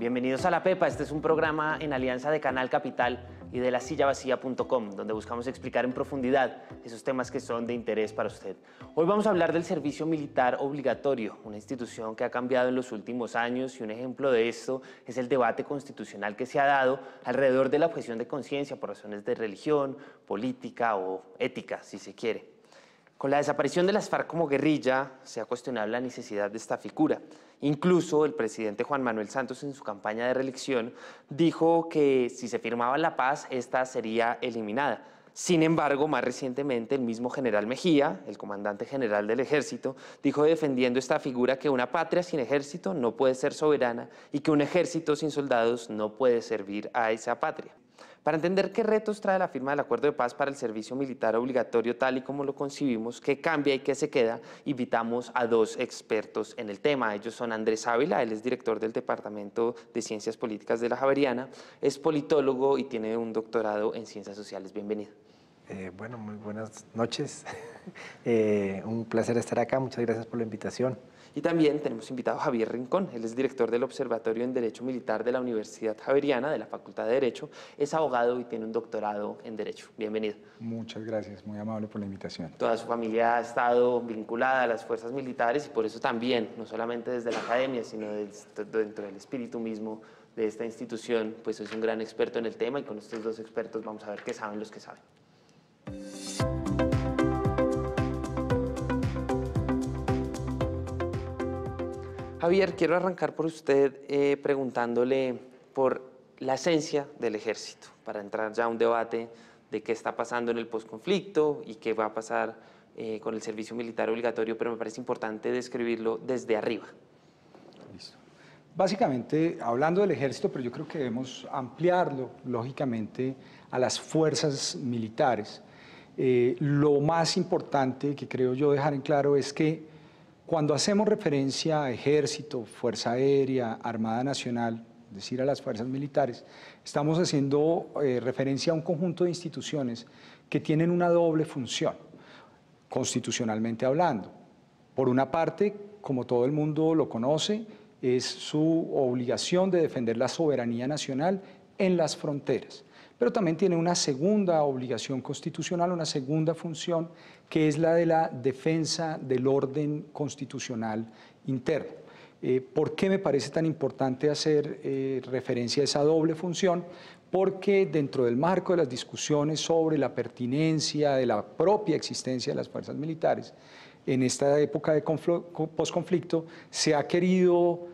Bienvenidos a La Pepa. Este es un programa en alianza de Canal Capital y de lasillavacía.com, donde buscamos explicar en profundidad esos temas que son de interés para usted. Hoy vamos a hablar del servicio militar obligatorio, una institución que ha cambiado en los últimos años, y un ejemplo de esto es el debate constitucional que se ha dado alrededor de la objeción de conciencia por razones de religión, política o ética, si se quiere. Con la desaparición de las FARC como guerrilla, se ha cuestionado la necesidad de esta figura. Incluso el presidente Juan Manuel Santos, en su campaña de reelección, dijo que si se firmaba la paz, esta sería eliminada. Sin embargo, más recientemente, el mismo general Mejía, el comandante general del ejército, dijo, defendiendo esta figura, que una patria sin ejército no puede ser soberana y que un ejército sin soldados no puede servir a esa patria. Para entender qué retos trae la firma del acuerdo de paz para el servicio militar obligatorio tal y como lo concibimos, qué cambia y qué se queda, invitamos a dos expertos en el tema. Ellos son Andrés Ávila, él es director del Departamento de Ciencias Políticas de la Javeriana, es politólogo y tiene un doctorado en Ciencias Sociales. Bienvenido. Bueno, muy buenas noches. Un placer estar acá, muchas gracias por la invitación. Y también tenemos invitado a Javier Rincón, él es director del Observatorio en Derecho Militar de la Universidad Javeriana, de la Facultad de Derecho, es abogado y tiene un doctorado en Derecho. Bienvenido. Muchas gracias, muy amable por la invitación. Toda su familia ha estado vinculada a las fuerzas militares y por eso también, no solamente desde la academia, sino dentro del espíritu mismo de esta institución, pues es un gran experto en el tema, y con estos dos expertos vamos a ver qué saben los que saben. Javier, quiero arrancar por usted preguntándole por la esencia del ejército, para entrar ya a un debate de qué está pasando en el posconflicto y qué va a pasar con el servicio militar obligatorio, pero me parece importante describirlo desde arriba. Listo. Básicamente, hablando del ejército, pero yo creo que debemos ampliarlo, lógicamente, a las fuerzas militares. Lo más importante que creo yo dejar en claro es que cuando hacemos referencia a ejército, fuerza aérea, armada nacional, es decir, a las fuerzas militares, estamos haciendo referencia a un conjunto de instituciones que tienen una doble función, constitucionalmente hablando. Por una parte, como todo el mundo lo conoce, es su obligación de defender la soberanía nacional en las fronteras. Pero también tiene una segunda obligación constitucional, una segunda función, que es la de la defensa del orden constitucional interno. ¿Por qué me parece tan importante hacer referencia a esa doble función? Porque dentro del marco de las discusiones sobre la pertinencia de la propia existencia de las fuerzas militares, en esta época de posconflicto, se ha querido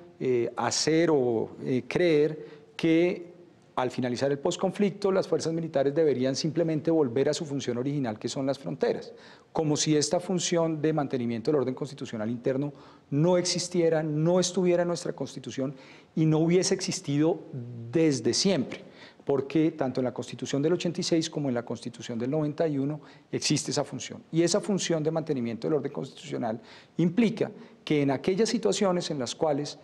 hacer o creer que al finalizar el posconflicto, las fuerzas militares deberían simplemente volver a su función original, que son las fronteras, como si esta función de mantenimiento del orden constitucional interno no existiera, no estuviera en nuestra Constitución y no hubiese existido desde siempre, porque tanto en la Constitución del 86 como en la Constitución del 91 existe esa función. Y esa función de mantenimiento del orden constitucional implica que en aquellas situaciones en las cuales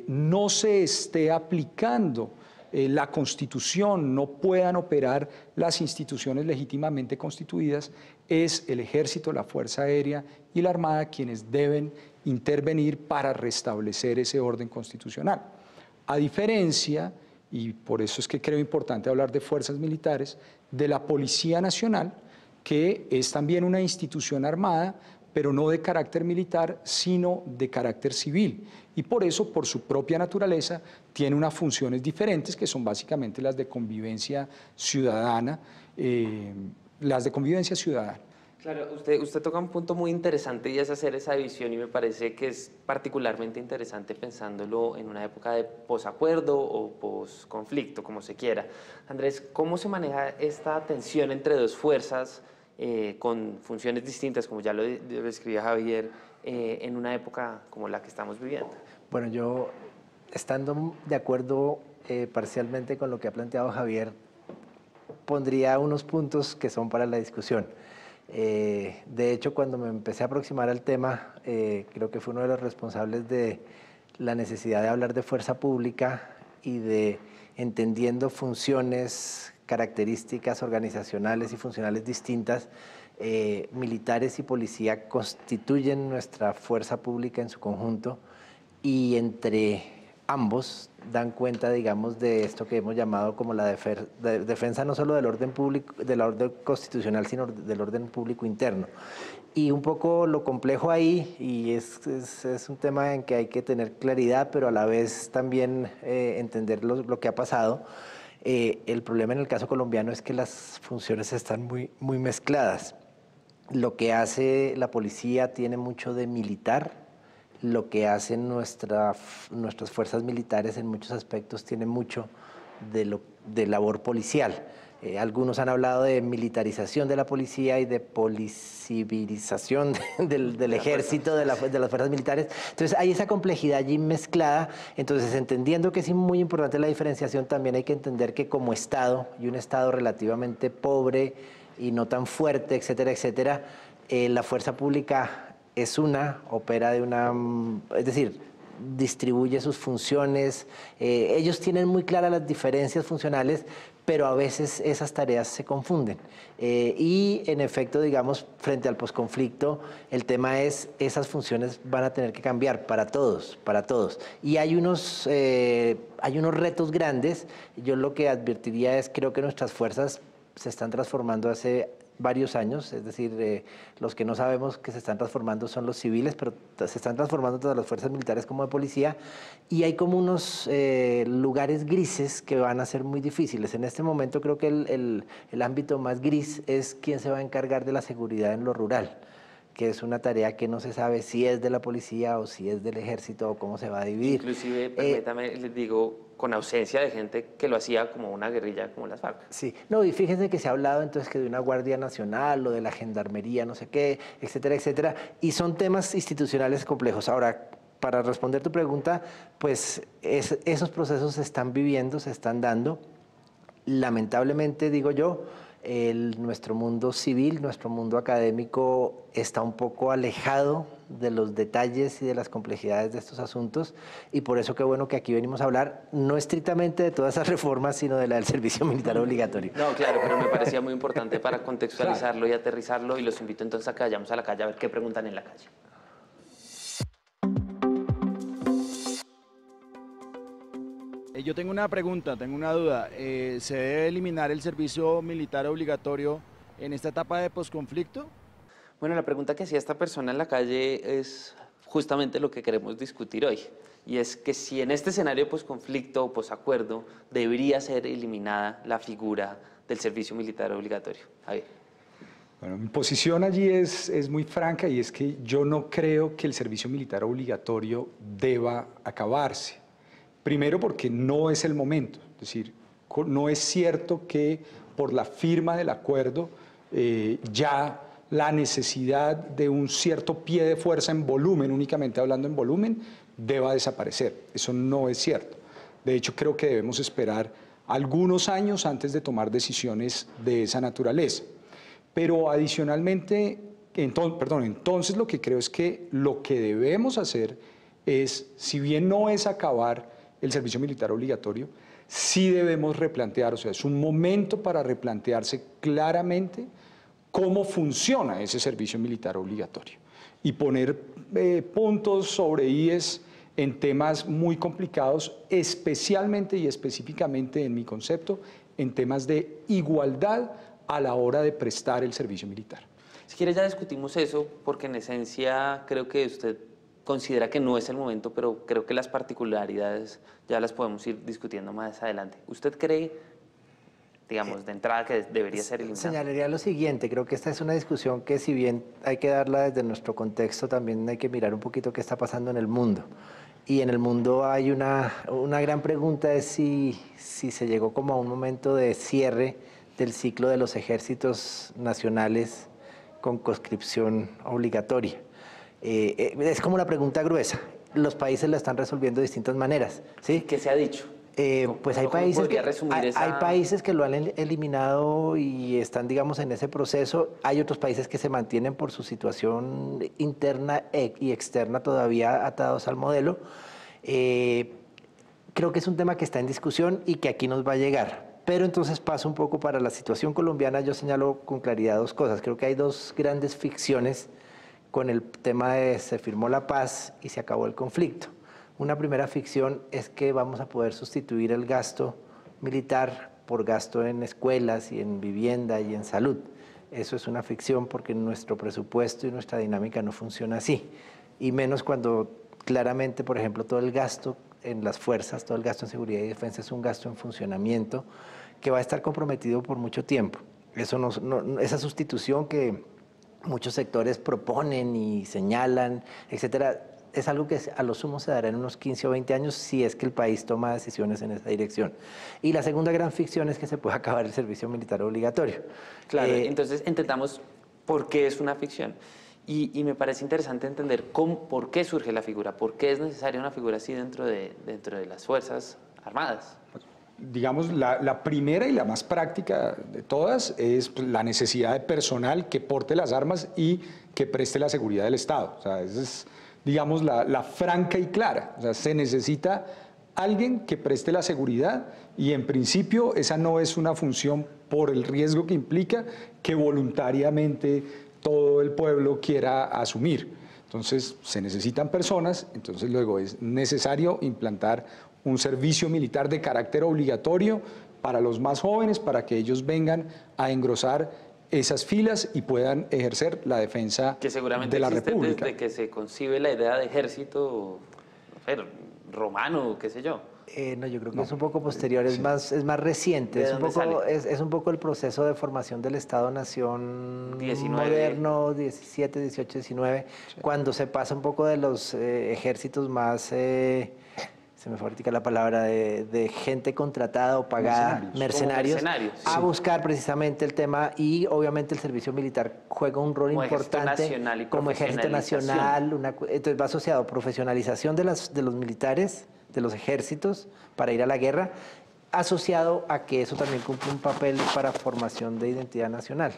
no se esté aplicando la Constitución, no puedan operar las instituciones legítimamente constituidas, es el Ejército, la Fuerza Aérea y la Armada quienes deben intervenir para restablecer ese orden constitucional. A diferencia, y por eso es que creo importante hablar de fuerzas militares, de la Policía Nacional, que es también una institución armada, pero no de carácter militar, sino de carácter civil. Y por eso, por su propia naturaleza, tiene unas funciones diferentes, que son básicamente las de convivencia ciudadana, Claro, usted toca un punto muy interesante, y es hacer esa división, y me parece que es particularmente interesante pensándolo en una época de posacuerdo o posconflicto, como se quiera. Andrés, ¿cómo se maneja esta tensión entre dos fuerzas con funciones distintas, como ya lo describía Javier, en una época como la que estamos viviendo? Bueno, yo, estando de acuerdo parcialmente con lo que ha planteado Javier, pondría unos puntos que son para la discusión. De hecho, cuando me empecé a aproximar al tema, creo que fue uno de los responsables de la necesidad de hablar de fuerza pública y de entendiendo funciones, características organizacionales y funcionales distintas. Militares y policía constituyen nuestra fuerza pública en su conjunto, y entre ambos dan cuenta, digamos, de esto que hemos llamado como la defensa no solo del orden público, del orden constitucional, sino del orden público interno. Y un poco lo complejo ahí, y es un tema en que hay que tener claridad, pero a la vez también entender lo que ha pasado. El problema en el caso colombiano es que las funciones están muy mezcladas. Lo que hace la policía tiene mucho de militar. Lo que hacen nuestras fuerzas militares en muchos aspectos tiene mucho de labor policial. Algunos han hablado de militarización de la policía y de policivilización del ejército, de las fuerzas militares. Entonces hay esa complejidad allí mezclada. Entonces, entendiendo que es muy importante la diferenciación, también hay que entender que como Estado, y un Estado relativamente pobre y no tan fuerte, etcétera, etcétera, la fuerza pública opera es decir, distribuye sus funciones. Ellos tienen muy claras las diferencias funcionales, pero a veces esas tareas se confunden. Y en efecto, digamos, frente al posconflicto, el tema es, esas funciones van a tener que cambiar para todos, para todos. Y hay unos retos grandes. Yo lo que advertiría es, creo que nuestras fuerzas se están transformando hace varios años, es decir, los que no sabemos que se están transformando son los civiles, pero se están transformando todas las fuerzas militares como de policía, y hay como unos lugares grises que van a ser muy difíciles. En este momento creo que el ámbito más gris es quién se va a encargar de la seguridad en lo rural, que es una tarea que no se sabe si es de la policía o si es del ejército o cómo se va a dividir. Inclusive, permítame, les digo, con ausencia de gente que lo hacía como una guerrilla, como las FARC. Sí, no, y fíjense que se ha hablado entonces que de una Guardia Nacional o de la Gendarmería, no sé qué, etcétera, etcétera, y son temas institucionales complejos. Ahora, para responder tu pregunta, pues esos procesos se están viviendo, se están dando. Lamentablemente, digo yo, nuestro mundo civil, nuestro mundo académico está un poco alejado de los detalles y de las complejidades de estos asuntos, y por eso qué bueno que aquí venimos a hablar, no estrictamente de todas esas reformas, sino de la del servicio militar obligatorio. No, claro, pero me parecía muy importante para contextualizarlo y aterrizarlo, y los invito entonces a que vayamos a la calle a ver qué preguntan en la calle. Yo tengo una pregunta, tengo una duda. ¿Se debe eliminar el servicio militar obligatorio en esta etapa de posconflicto? Bueno, la pregunta que hacía esta persona en la calle es justamente lo que queremos discutir hoy. Y es que si en este escenario de posconflicto o posacuerdo debería ser eliminada la figura del servicio militar obligatorio. Javier. Bueno, mi posición allí es muy franca, y es que yo no creo que el servicio militar obligatorio deba acabarse. Primero porque no es el momento, es decir, no es cierto que por la firma del acuerdo ya la necesidad de un cierto pie de fuerza en volumen, únicamente hablando en volumen, deba desaparecer. Eso no es cierto. De hecho, creo que debemos esperar algunos años antes de tomar decisiones de esa naturaleza. Pero adicionalmente, entonces lo que creo es que lo que debemos hacer es, si bien no es acabar el servicio militar obligatorio, sí debemos replantear, o sea, es un momento para replantearse claramente cómo funciona ese servicio militar obligatorio y poner puntos sobre íes en temas muy complicados, especialmente y específicamente en mi concepto, en temas de igualdad a la hora de prestar el servicio militar. Si quiere ya discutimos eso, porque en esencia creo que usted considera que no es el momento, pero creo que las particularidades ya las podemos ir discutiendo más adelante. ¿Usted cree, digamos, de entrada que debería ser eliminada? Señalaría lo siguiente, creo que esta es una discusión que, si bien hay que darla desde nuestro contexto, también hay que mirar un poquito qué está pasando en el mundo. Y en el mundo hay una gran pregunta, es si se llegó como a un momento de cierre del ciclo de los ejércitos nacionales con conscripción obligatoria. Es como una pregunta gruesa. Los países la están resolviendo de distintas maneras, ¿sí? ¿Qué se ha dicho? Pues hay países que lo han eliminado y están, digamos, en ese proceso. Hay otros países que se mantienen por su situación interna y externa todavía atados al modelo. Creo que es un tema que está en discusión y que aquí nos va a llegar. Pero entonces paso un poco para la situación colombiana. Yo señalo con claridad dos cosas. Creo que hay dos grandes ficciones con el tema de se firmó la paz y se acabó el conflicto. Una primera ficción es que vamos a poder sustituir el gasto militar por gasto en escuelas y en vivienda y en salud. Eso es una ficción porque nuestro presupuesto y nuestra dinámica no funciona así. Y menos cuando claramente, por ejemplo, todo el gasto en las fuerzas, todo el gasto en seguridad y defensa es un gasto en funcionamiento que va a estar comprometido por mucho tiempo. Esa sustitución que muchos sectores proponen y señalan, etcétera, es algo que a lo sumo se dará en unos 15 o 20 años si es que el país toma decisiones en esa dirección. Y la segunda gran ficción es que se puede acabar el servicio militar obligatorio. Claro, entonces entendamos por qué es una ficción. Y me parece interesante entender por qué surge la figura, por qué es necesaria una figura así dentro de las Fuerzas Armadas. Digamos, la primera y la más práctica de todas es la necesidad de personal que porte las armas y que preste la seguridad del Estado. O sea, esa es, digamos, la franca y clara. O sea, se necesita alguien que preste la seguridad y en principio esa no es una función por el riesgo que implica que voluntariamente todo el pueblo quiera asumir. Entonces, se necesitan personas, entonces luego es necesario implantar un servicio militar de carácter obligatorio para los más jóvenes, para que ellos vengan a engrosar esas filas y puedan ejercer la defensa que seguramente de la existe República. Desde que se concibe la idea de ejército, no sé, romano, qué sé yo. No, yo creo que es un poco posterior, es más reciente, es un poco el proceso de formación del Estado-Nación moderno, 17, 18, 19, cuando se pasa un poco de los ejércitos más, se me fue ahorita la palabra, de gente contratada o pagada, mercenarios a buscar precisamente el tema, y obviamente el servicio militar juega un rol importante como ejército nacional, entonces va asociado a profesionalización de los militares, de los ejércitos para ir a la guerra, asociado a que eso también cumple un papel para formación de identidad nacional.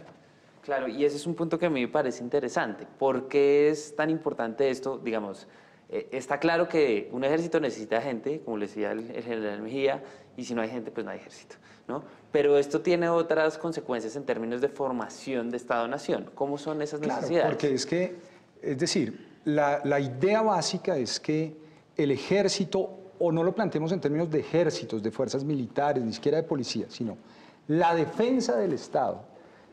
Claro, y ese es un punto que a mí me parece interesante. ¿Por qué es tan importante esto? Digamos, está claro que un ejército necesita gente, como le decía el general Mejía, y si no hay gente, pues no hay ejército, ¿no? Pero esto tiene otras consecuencias en términos de formación de Estado-Nación. ¿Cómo son esas necesidades? Claro, porque es decir, la idea básica es que el ejército, o no lo planteemos en términos de ejércitos, de fuerzas militares, ni siquiera de policía, sino la defensa del Estado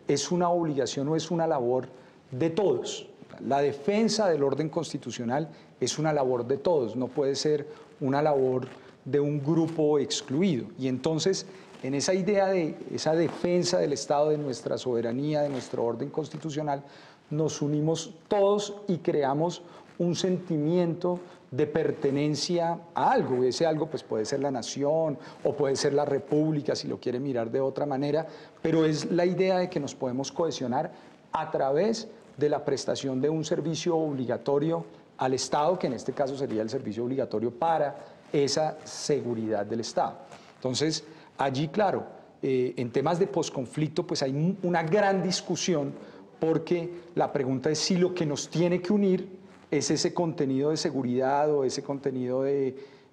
es una obligación o es una labor de todos. La defensa del orden constitucional es una labor de todos, no puede ser una labor de un grupo excluido. Y entonces, en esa idea de esa defensa del Estado, de nuestra soberanía, de nuestro orden constitucional, nos unimos todos y creamos un sentimiento de pertenencia a algo. Ese algo pues puede ser la nación o puede ser la república, si lo quiere mirar de otra manera, pero es la idea de que nos podemos cohesionar a través de la prestación de un servicio obligatorio al Estado, que en este caso sería el servicio obligatorio para esa seguridad del Estado. Entonces, allí, claro, en temas de posconflicto, pues hay una gran discusión, porque la pregunta es si lo que nos tiene que unir es ese contenido de seguridad o ese contenido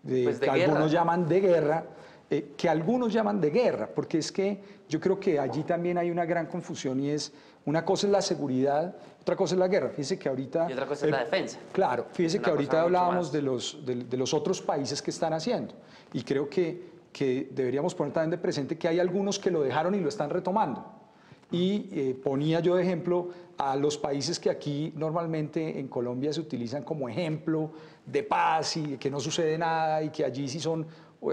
pues que algunos llaman de guerra, porque es que yo creo que allí también hay una gran confusión, y es, una cosa es la seguridad, otra cosa es la guerra. Fíjese que ahorita... Y otra cosa es la defensa. Claro, fíjese que ahorita hablábamos de los otros países que están haciendo, y creo que deberíamos poner también de presente que hay algunos que lo dejaron y lo están retomando. Y ponía yo de ejemplo a los países que aquí normalmente en Colombia se utilizan como ejemplo de paz y de que no sucede nada, y que allí sí son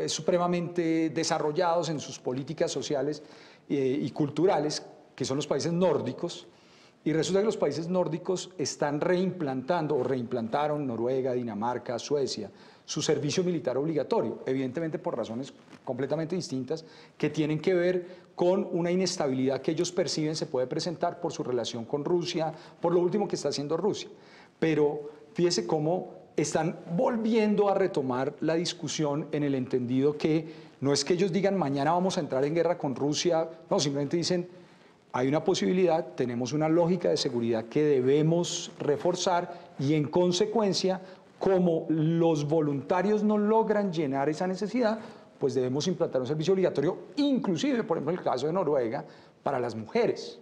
supremamente desarrollados en sus políticas sociales y culturales, que son los países nórdicos. Y resulta que los países nórdicos están reimplantando, o reimplantaron, Noruega, Dinamarca, Suecia, su servicio militar obligatorio, evidentemente por razones completamente distintas, que tienen que ver con una inestabilidad que ellos perciben se puede presentar por su relación con Rusia, por lo último que está haciendo Rusia. Pero fíjese cómo están volviendo a retomar la discusión, en el entendido que no es que ellos digan mañana vamos a entrar en guerra con Rusia, no, simplemente dicen hay una posibilidad, tenemos una lógica de seguridad que debemos reforzar, y en consecuencia, como los voluntarios no logran llenar esa necesidad, pues debemos implantar un servicio obligatorio, inclusive, por ejemplo, en el caso de Noruega, para las mujeres.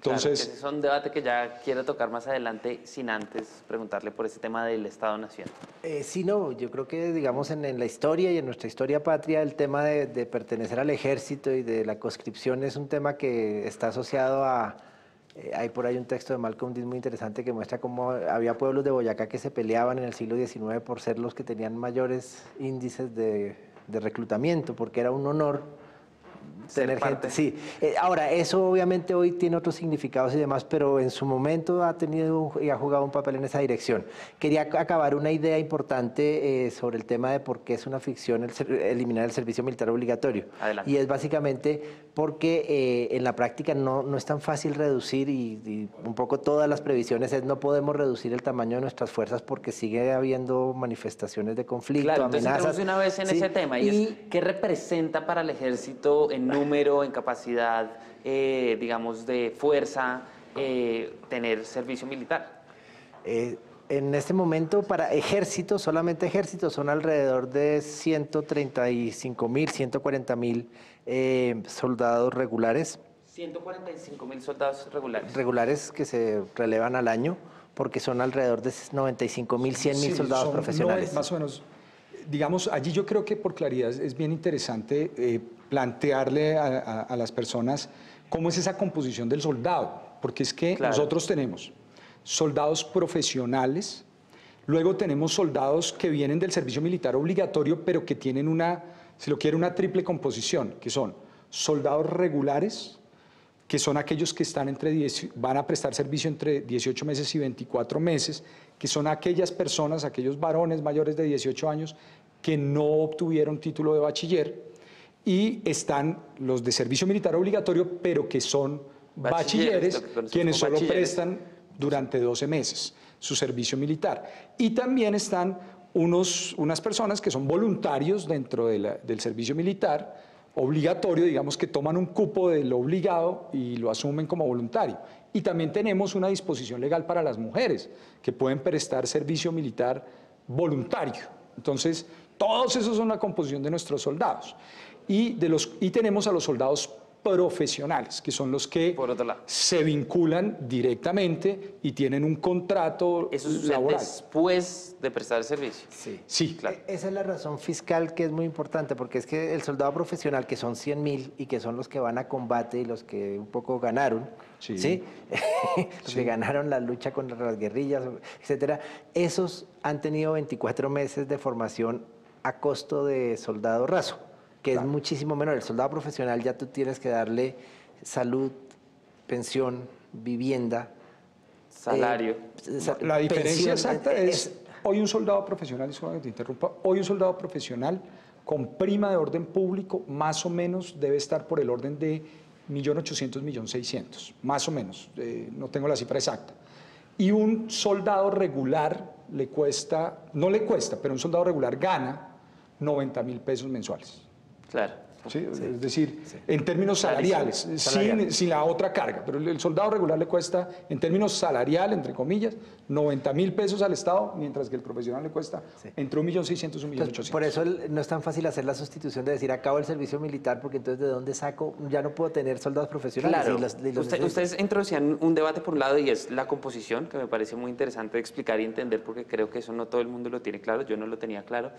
Entonces, claro, ese es un debate que ya quiero tocar más adelante, sin antes preguntarle por ese tema del Estado-Nación. Sí, no, yo creo que, digamos, en la historia y en nuestra historia patria, el tema de pertenecer al ejército y de la conscripción es un tema que está asociado a... hay por ahí un texto de Malcolm X muy interesante que muestra cómo había pueblos de Boyacá que se peleaban en el siglo XIX por ser los que tenían mayores índices de reclutamiento, porque era un honor tener gente, sí. Ahora, eso obviamente hoy tiene otros significados y demás, pero en su momento ha tenido y ha jugado un papel en esa dirección. Quería acabar una idea importante sobre el tema de por qué es una ficción eliminar el servicio militar obligatorio. Adelante. Y es básicamente porque en la práctica no es tan fácil reducir y un poco todas las previsiones es no podemos reducir el tamaño de nuestras fuerzas porque sigue habiendo manifestaciones de conflicto, Claro, amenazas. entonces entremos de una vez en ese tema y es ¿qué representa para el ejército en número, en capacidad, digamos, de fuerza, tener servicio militar? En este momento para ejército, solamente ejército, son alrededor de 135.000, 140.000 soldados regulares. 145.000 soldados regulares. Regulares que se relevan al año, porque son alrededor de 95.000, 100.000 sí, soldados son profesionales. más o menos. Digamos, allí yo creo que por claridad es bien interesante plantearle a las personas cómo es esa composición del soldado, porque es que nosotros tenemos soldados profesionales, luego tenemos soldados que vienen del servicio militar obligatorio, pero que tienen una, si lo quiere, una triple composición, que son soldados regulares, que son aquellos que están van a prestar servicio entre 18 meses y 24 meses, que son aquellas personas, aquellos varones mayores de 18 años que no obtuvieron título de bachiller, y están los de servicio militar obligatorio, pero que son bachilleres quienes solo prestan durante 12 meses su servicio militar. Y también están unas personas que son voluntarios dentro del servicio militar obligatorio, digamos que toman un cupo de lo obligado y lo asumen como voluntario. Y también tenemos una disposición legal para las mujeres que pueden prestar servicio militar voluntario. Entonces, todos esos son la composición de nuestros soldados. Y tenemos a los soldados profesionales, que son los que se vinculan directamente y tienen un contrato laboral. Después de prestar el servicio. Sí, claro. Esa es la razón fiscal que es muy importante, porque es que el soldado profesional, que son 100.000 y que son los que van a combate y los que un poco ganaron, ¿sí? Los que ganaron la lucha contra las guerrillas, etcétera, esos han tenido 24 meses de formación a costo de soldado raso, que es muchísimo menor. El soldado profesional ya tú tienes que darle salud, pensión, vivienda, salario. La diferencia exacta es, hoy un soldado profesional, disculpa que te interrumpa, hoy un soldado profesional con prima de orden público más o menos debe estar por el orden de 1.800.000, 1.600.000, más o menos, no tengo la cifra exacta. Y un soldado regular le cuesta, no le cuesta, pero un soldado regular gana 90.000 pesos mensuales. Claro. ¿Sí? Es decir, en términos salariales, sin la otra carga. Pero el soldado regular le cuesta, en términos salarial, entre comillas, 90.000 pesos al Estado, mientras que el profesional le cuesta entre 1.600.000 y 1.800.000. Por eso no es tan fácil hacer la sustitución de decir, acabo el servicio militar, porque entonces ¿de dónde saco? Ya no puedo tener soldados profesionales. Claro. Ustedes introducían un debate por un lado y es la composición, que me parece muy interesante de explicar y entender, porque creo que eso no todo el mundo lo tiene claro, yo no lo tenía claro.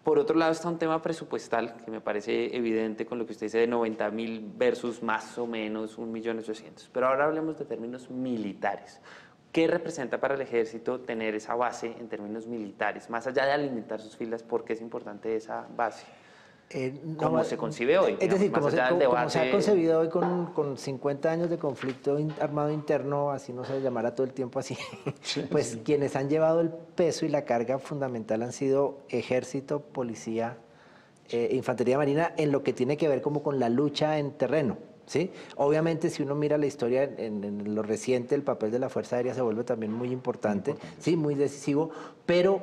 Por otro lado está un tema presupuestal que me parece evidente con lo que usted dice de 90.000 versus más o menos 1.800.000. Pero ahora hablemos de términos militares. ¿Qué representa para el ejército tener esa base en términos militares? Más allá de alimentar sus filas, ¿por qué es importante esa base? ¿Cómo se concibe hoy? Es decir, como se ha concebido hoy con 50 años de conflicto armado interno, así no se llamará todo el tiempo así, pues quienes han llevado el peso y la carga fundamental han sido ejército, policía, infantería marina, en lo que tiene que ver como con la lucha en terreno. ¿Sí? Obviamente, si uno mira la historia en lo reciente, el papel de la Fuerza Aérea se vuelve también muy importante, sí, muy decisivo, pero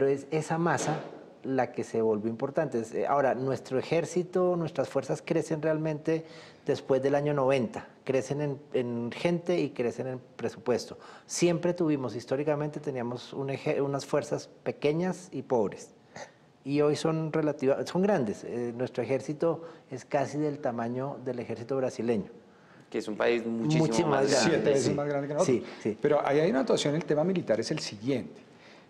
es esa masa la que se volvió importante. Ahora, nuestro ejército, nuestras fuerzas crecen realmente después del año 90, crecen en gente y crecen en presupuesto. Siempre históricamente teníamos unas fuerzas pequeñas y pobres. Y hoy son grandes. Nuestro ejército es casi del tamaño del ejército brasileño. Que es un país muchísimo más grande. 7 veces sí. más grande que nosotros. Sí, sí. Pero ahí hay una actuación en el tema militar, es el siguiente.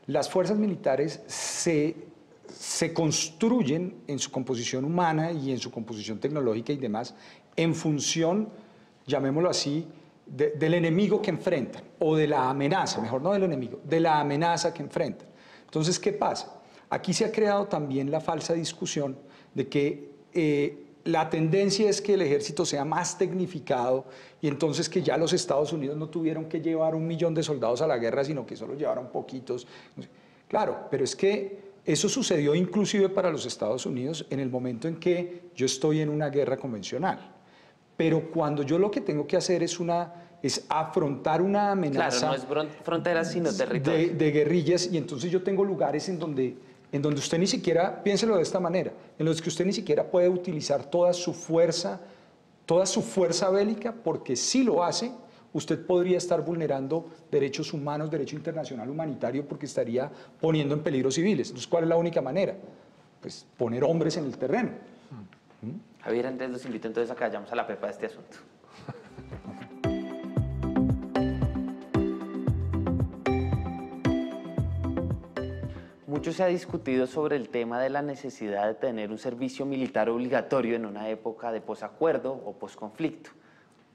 Las fuerzas militares se construyen en su composición humana y en su composición tecnológica y demás en función, llamémoslo así, del enemigo que enfrentan, o de la amenaza, mejor no del enemigo, de la amenaza que enfrentan. Entonces, ¿qué pasa? Aquí se ha creado también la falsa discusión de que la tendencia es que el ejército sea más tecnificado y entonces que ya los Estados Unidos no tuvieron que llevar 1 millón de soldados a la guerra, sino que solo llevaron poquitos. Claro, pero es que eso sucedió inclusive para los Estados Unidos en el momento en que yo estoy en una guerra convencional. Pero cuando yo lo que tengo que hacer es afrontar una amenaza. Claro, no es fronteras, sino territorios. De guerrillas, y entonces yo tengo lugares en donde usted ni siquiera, piénselo de esta manera, en los que usted ni siquiera puede utilizar toda su fuerza bélica, porque si lo hace, usted podría estar vulnerando derechos humanos, derecho internacional humanitario, porque estaría poniendo en peligro civiles. Entonces, ¿cuál es la única manera? Pues poner hombres en el terreno. Javier, Andrés, los invito entonces a que vayamos a la pepa de este asunto. Mucho se ha discutido sobre el tema de la necesidad de tener un servicio militar obligatorio en una época de posacuerdo o posconflicto.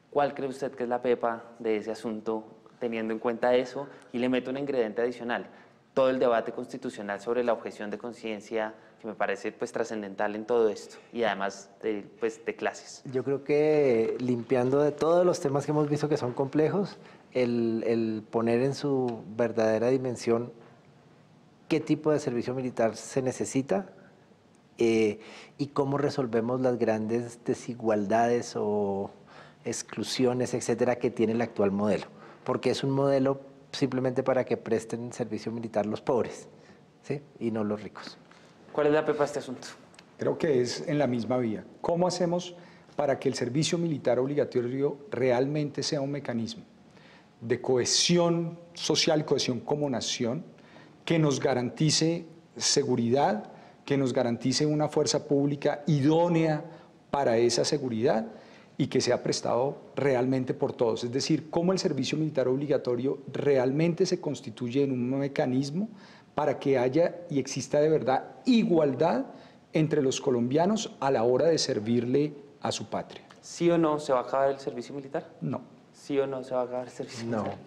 ¿Cuál cree usted que es la pepa de ese asunto, teniendo en cuenta eso? Y le meto un ingrediente adicional, todo el debate constitucional sobre la objeción de conciencia, que me parece pues trascendental en todo esto, y además de clases. Yo creo que limpiando de todos los temas que hemos visto que son complejos, el poner en su verdadera dimensión qué tipo de servicio militar se necesita y cómo resolvemos las grandes desigualdades o exclusiones, etcétera, que tiene el actual modelo. Porque es un modelo simplemente para que presten servicio militar los pobres, ¿sí? Y no los ricos. ¿Cuál es la pepa de este asunto? Creo que es en la misma vía. ¿Cómo hacemos para que el servicio militar obligatorio realmente sea un mecanismo de cohesión social, cohesión como nación, que nos garantice seguridad, que nos garantice una fuerza pública idónea para esa seguridad y que sea prestado realmente por todos? Es decir, cómo el servicio militar obligatorio realmente se constituye en un mecanismo para que haya y exista de verdad igualdad entre los colombianos a la hora de servirle a su patria. ¿Sí o no se va a acabar el servicio militar? No. ¿Sí o no se va a acabar el servicio No. militar?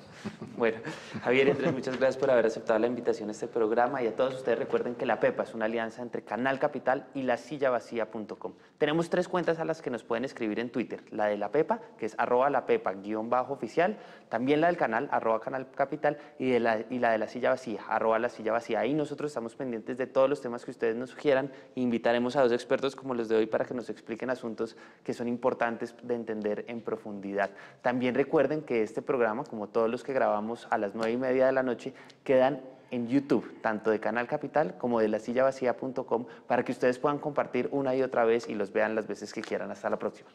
Bueno, Javier, Andrés, muchas gracias por haber aceptado la invitación a este programa, y a todos ustedes recuerden que la pepa es una alianza entre Canal Capital y lasillavacía.com. Tenemos 3 cuentas a las que nos pueden escribir en Twitter: la de la pepa, que es @lapepa_oficial, también la del canal, @canalcapital, y la de la silla vacía, @lasillavacía. Ahí nosotros estamos pendientes de todos los temas que ustedes nos sugieran e invitaremos a 2 expertos como los de hoy para que nos expliquen asuntos que son importantes de entender en profundidad. También recuerden que este programa, como todos los que grabamos a las 9:30 de la noche, quedan en YouTube, tanto de Canal Capital como de lasillavacía.com, para que ustedes puedan compartir una y otra vez y los vean las veces que quieran. Hasta la próxima.